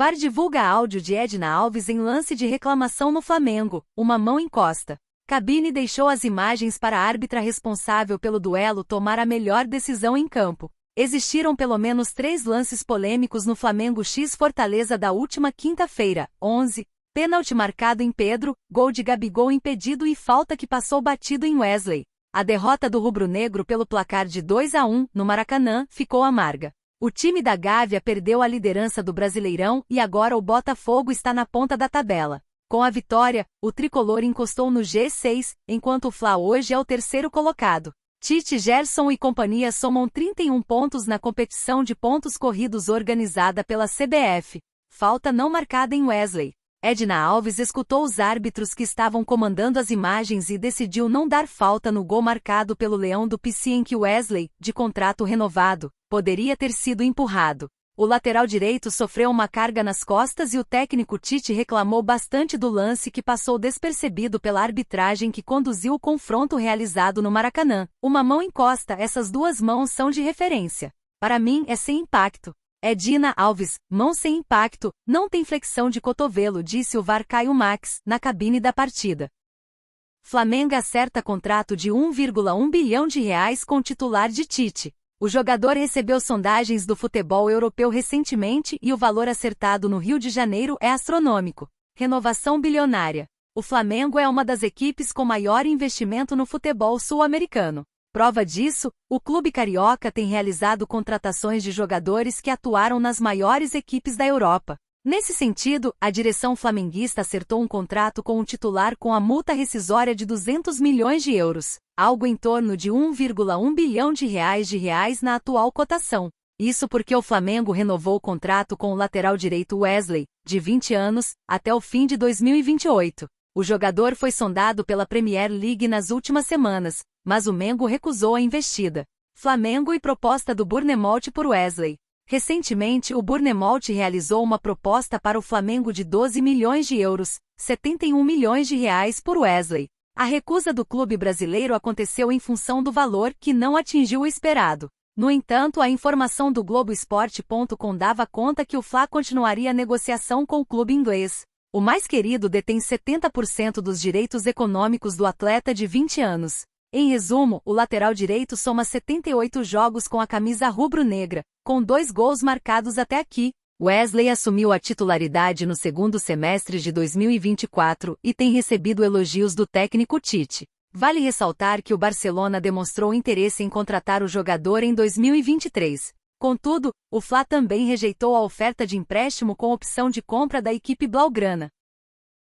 VAR divulga áudio de Edna Alves em lance de reclamação no Flamengo, uma mão encosta. Cabine deixou as imagens para a árbitra responsável pelo duelo tomar a melhor decisão em campo. Existiram pelo menos 3 lances polêmicos no Flamengo x Fortaleza da última quinta-feira, 11, pênalti marcado em Pedro, gol de Gabigol impedido e falta que passou batido em Wesley. A derrota do rubro-negro pelo placar de 2-1, no Maracanã, ficou amarga. O time da Gávea perdeu a liderança do Brasileirão e agora o Botafogo está na ponta da tabela. Com a vitória, o tricolor encostou no G6, enquanto o Fla hoje é o terceiro colocado. Tite, Gerson e companhia somam 31 pontos na competição de pontos corridos organizada pela CBF. Falta não marcada em Wesley. Edna Alves escutou os árbitros que estavam comandando as imagens e decidiu não dar falta no gol marcado pelo Leão do Pici em que Wesley, de contrato renovado, poderia ter sido empurrado. O lateral direito sofreu uma carga nas costas e o técnico Tite reclamou bastante do lance que passou despercebido pela arbitragem que conduziu o confronto realizado no Maracanã. Uma mão encosta, essas duas mãos são de referência. Para mim é sem impacto. Edna Alves, mão sem impacto, não tem flexão de cotovelo, disse o VAR Caio Max, na cabine da partida. Flamengo acerta contrato de 1,1 bilhão de reais com o titular de Tite. O jogador recebeu sondagens do futebol europeu recentemente e o valor acertado no Rio de Janeiro é astronômico. Renovação bilionária. O Flamengo é uma das equipes com maior investimento no futebol sul-americano. Prova disso, o clube carioca tem realizado contratações de jogadores que atuaram nas maiores equipes da Europa. Nesse sentido, a direção flamenguista acertou um contrato com o titular com a multa rescisória de 200 milhões de euros, algo em torno de 1,1 bilhão de reais na atual cotação. Isso porque o Flamengo renovou o contrato com o lateral direito Wesley, de 20 anos, até o fim de 2028. O jogador foi sondado pela Premier League nas últimas semanas, mas o Mengo recusou a investida. Flamengo e proposta do Bournemouth por Wesley. Recentemente, o Bournemouth realizou uma proposta para o Flamengo de 12 milhões de euros, 71 milhões de reais por Wesley. A recusa do clube brasileiro aconteceu em função do valor que não atingiu o esperado. No entanto, a informação do Globoesporte.com dava conta que o Fla continuaria a negociação com o clube inglês. O mais querido detém 70% dos direitos econômicos do atleta de 20 anos. Em resumo, o lateral direito soma 78 jogos com a camisa rubro-negra, com 2 gols marcados até aqui. Wesley assumiu a titularidade no segundo semestre de 2024 e tem recebido elogios do técnico Tite. Vale ressaltar que o Barcelona demonstrou interesse em contratar o jogador em 2023. Contudo, o Fla também rejeitou a oferta de empréstimo com opção de compra da equipe blaugrana.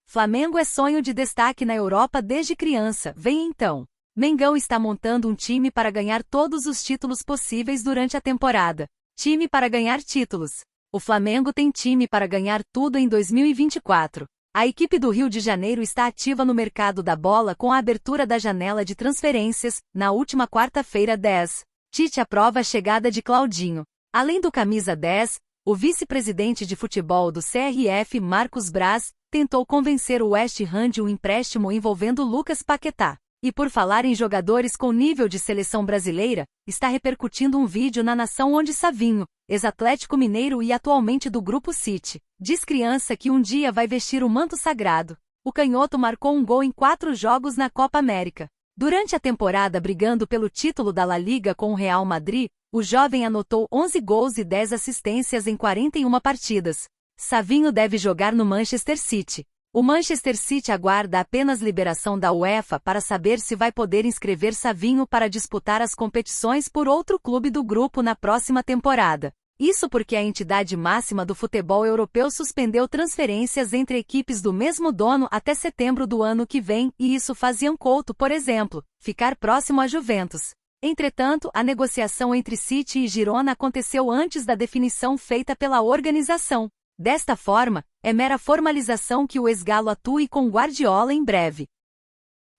Flamengo é sonho de destaque na Europa desde criança, vem então. Mengão está montando um time para ganhar todos os títulos possíveis durante a temporada. Time para ganhar títulos. O Flamengo tem time para ganhar tudo em 2024. A equipe do Rio de Janeiro está ativa no mercado da bola com a abertura da janela de transferências, na última quarta-feira 10. Tite aprova a chegada de Claudinho. Além do camisa 10, o vice-presidente de futebol do CRF, Marcos Braz, tentou convencer o West Ham de um empréstimo envolvendo Lucas Paquetá. E por falar em jogadores com nível de seleção brasileira, está repercutindo um vídeo na nação onde Savinho, ex-Atlético Mineiro e atualmente do Grupo City, diz criança que um dia vai vestir o manto sagrado. O canhoto marcou um gol em 4 jogos na Copa América. Durante a temporada brigando pelo título da La Liga com o Real Madrid, o jovem anotou 11 gols e 10 assistências em 41 partidas. Savinho deve jogar no Manchester City. O Manchester City aguarda apenas liberação da UEFA para saber se vai poder inscrever Savinho para disputar as competições por outro clube do grupo na próxima temporada. Isso porque a entidade máxima do futebol europeu suspendeu transferências entre equipes do mesmo dono até setembro do ano que vem, e isso faz Ian Couto, por exemplo, ficar próximo à Juventus. Entretanto, a negociação entre City e Girona aconteceu antes da definição feita pela organização. Desta forma, é mera formalização que o ex-galo atue com Guardiola em breve.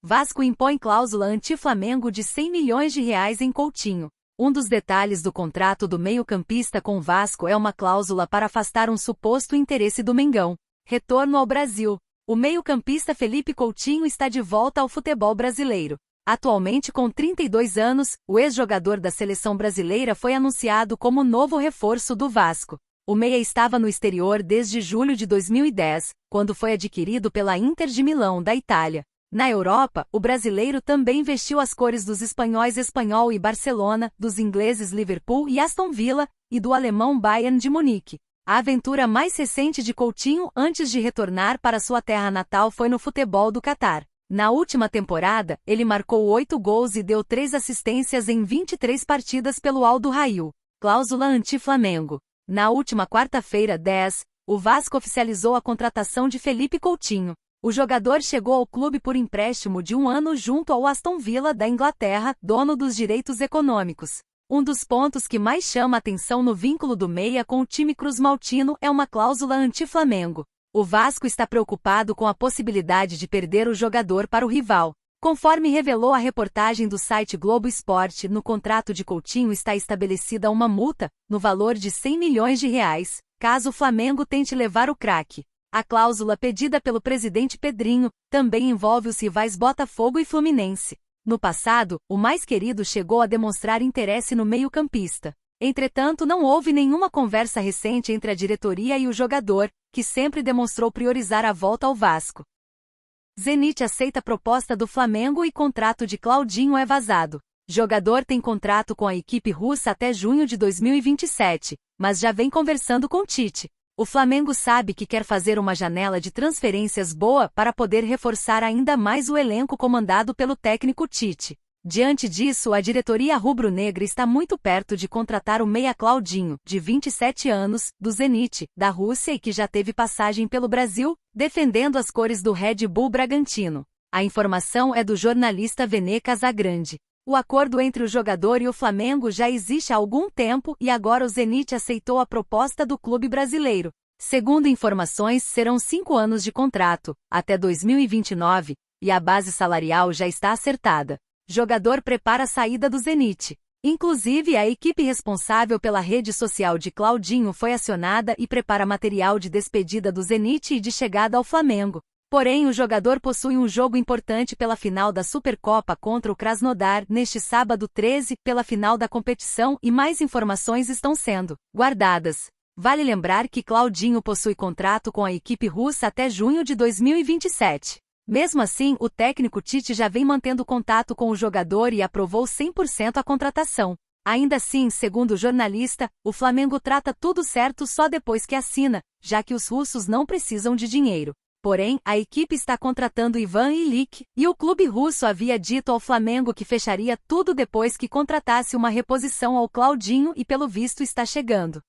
Vasco impõe cláusula anti-Flamengo de 100 milhões de reais em Coutinho. Um dos detalhes do contrato do meio-campista com o Vasco é uma cláusula para afastar um suposto interesse do Mengão. Retorno ao Brasil. O meio-campista Felipe Coutinho está de volta ao futebol brasileiro. Atualmente com 32 anos, o ex-jogador da seleção brasileira foi anunciado como novo reforço do Vasco. O meia estava no exterior desde julho de 2010, quando foi adquirido pela Inter de Milão, da Itália. Na Europa, o brasileiro também vestiu as cores dos espanhóis Espanyol e Barcelona, dos ingleses Liverpool e Aston Villa, e do alemão Bayern de Munique. A aventura mais recente de Coutinho antes de retornar para sua terra natal foi no futebol do Catar. Na última temporada, ele marcou 8 gols e deu 3 assistências em 23 partidas pelo Al Duhail. Cláusula anti-Flamengo. Na última quarta-feira, 10, o Vasco oficializou a contratação de Felipe Coutinho. O jogador chegou ao clube por empréstimo de 1 ano junto ao Aston Villa da Inglaterra, dono dos direitos econômicos. Um dos pontos que mais chama a atenção no vínculo do meia com o time cruzmaltino é uma cláusula anti-Flamengo. O Vasco está preocupado com a possibilidade de perder o jogador para o rival. Conforme revelou a reportagem do site Globo Esporte, no contrato de Coutinho está estabelecida uma multa, no valor de R$100 milhões, caso o Flamengo tente levar o craque. A cláusula pedida pelo presidente Pedrinho também envolve os rivais Botafogo e Fluminense. No passado, o mais querido chegou a demonstrar interesse no meio-campista. Entretanto, não houve nenhuma conversa recente entre a diretoria e o jogador, que sempre demonstrou priorizar a volta ao Vasco. Zenit aceita a proposta do Flamengo e contrato de Claudinho é vazado. Jogador tem contrato com a equipe russa até junho de 2027, mas já vem conversando com Tite. O Flamengo sabe que quer fazer uma janela de transferências boa para poder reforçar ainda mais o elenco comandado pelo técnico Tite. Diante disso, a diretoria rubro-negra está muito perto de contratar o meia Claudinho, de 27 anos, do Zenit, da Rússia e que já teve passagem pelo Brasil, defendendo as cores do Red Bull Bragantino. A informação é do jornalista Vene Casagrande. O acordo entre o jogador e o Flamengo já existe há algum tempo e agora o Zenit aceitou a proposta do clube brasileiro. Segundo informações, serão 5 anos de contrato, até 2029, e a base salarial já está acertada. Jogador prepara a saída do Zenit. Inclusive, a equipe responsável pela rede social de Claudinho foi acionada e prepara material de despedida do Zenit e de chegada ao Flamengo. Porém, o jogador possui um jogo importante pela final da Supercopa contra o Krasnodar neste sábado 13, pela final da competição, e mais informações estão sendo guardadas. Vale lembrar que Claudinho possui contrato com a equipe russa até junho de 2027. Mesmo assim, o técnico Tite já vem mantendo contato com o jogador e aprovou 100% a contratação. Ainda assim, segundo o jornalista, o Flamengo trata tudo certo só depois que assina, já que os russos não precisam de dinheiro. Porém, a equipe está contratando Ivan Illich, e o clube russo havia dito ao Flamengo que fecharia tudo depois que contratasse uma reposição ao Claudinho e pelo visto está chegando.